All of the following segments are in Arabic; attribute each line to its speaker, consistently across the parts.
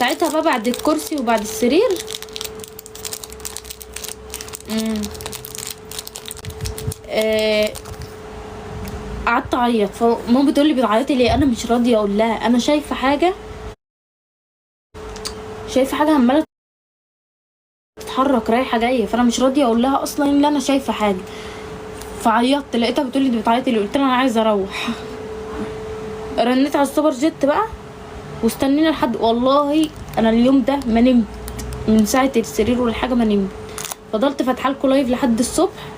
Speaker 1: ساعتها بقى بعد الكرسي وبعد السرير آه، قعدت اعيط. فماما بتقولي بتعيطي ليه؟ انا مش راضيه اقول لها انا شايفه حاجه عماله تتحرك رايحه جايه، فانا مش راضيه اقول لها اصلا ان انا شايفه حاجه. فعيطت، لقيتها بتقولي دي بتعيطي ليه؟ قلت لها انا عايزه اروح. رنيت على السوبر جيت بقى واستنينا لحد، والله انا اليوم ده ما نمت من ساعه السرير ولا حاجه، ما نمت. فضلت فاتحه لكم لايف لحد الصبح،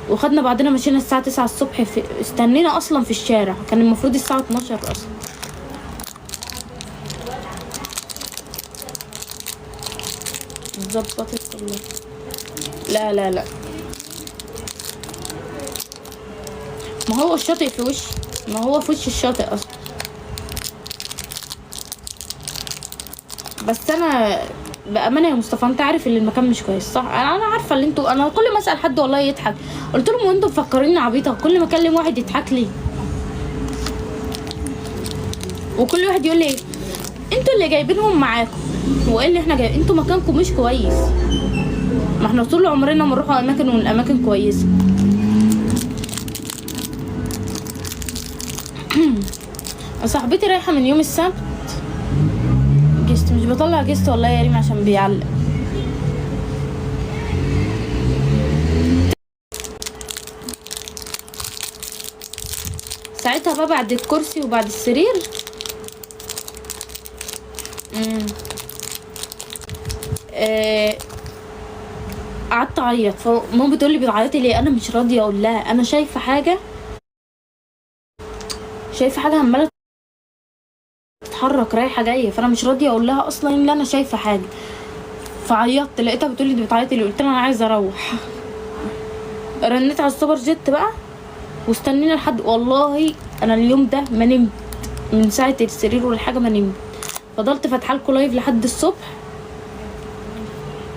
Speaker 1: وخدنا بعدنا مشينا الساعه 9 الصبح. استنينا اصلا في الشارع، كان المفروض الساعه 12 اصلا. اتظبطت والله. لا لا لا، ما هو الشاطئ في وشي، ما هو في وش الشاطئ اصلا. بس انا بامانه يا مصطفى، انت عارف ان المكان مش كويس صح؟ انا عارفه اللي انتوا، انا كل ما اسال حد والله يضحك. قلت لهم وانتوا مفكريني عبيطه؟ كل ما اكلم واحد يضحك لي، وكل واحد يقول لي انتوا اللي جايبينهم معاكم. وايه اللي احنا جايبين؟ انتوا مكانكم مش كويس. ما احنا طول عمرنا بنروح اماكن والاماكن كويسه. صاحبتي رايحه من يوم السبت جست، مش بطلع جست والله يا ريم عشان بيعلق. ساعتها بقى بعد الكرسي وبعد السرير قعدت اعيط. فماما بتقولي بتعيطي ليه؟ انا مش راضيه اقول لها انا شايفه حاجه عماله تتحرك رايحه جايه، فانا مش راضيه اقول لها اصلا ان انا شايفه حاجه. فعيطت، لقيتها بتقولي دي بتعيطي ليه؟ قلت لها انا عايزه اروح. رنيت على السوبر جيت بقى واستنينا لحد، والله انا اليوم ده ما نمت من ساعه السرير ولا حاجه، ما نمت. فضلت فاتحه لكم لايف لحد الصبح،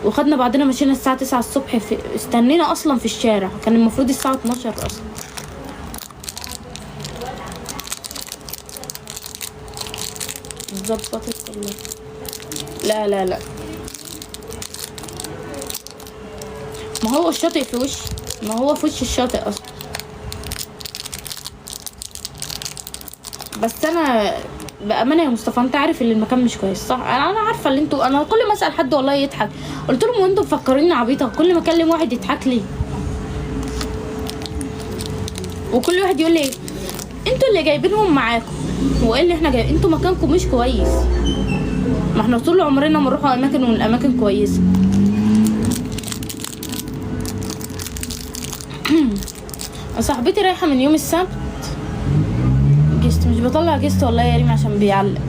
Speaker 1: وخدنا بعدنا مشينا الساعه 9 الصبح. استنينا اصلا في الشارع، كان المفروض الساعه 12 اصلا. اتظبطت والله. لا لا لا، ما هو الشاطئ في وشي، ما هو في وش الشاطئ اصلا. بس انا بامانه يا مصطفى، انت عارف ان المكان مش كويس صح؟ انا عارفه اللي انتوا، انا كل ما اسال حد والله يضحك. قلت لهم وانتوا مفكريني عبيطه؟ كل ما اكلم واحد يضحك لي، وكل واحد يقول لي انتوا اللي جايبينهم معاكم. وايه اللي احنا جايبين؟ انتوا مكانكم مش كويس. ما احنا طول عمرنا بنروح اماكن والاماكن كويسه. صاحبتي رايحه من يوم السبت جست، مش بطلع جست والله يا ريم عشان بيعلق.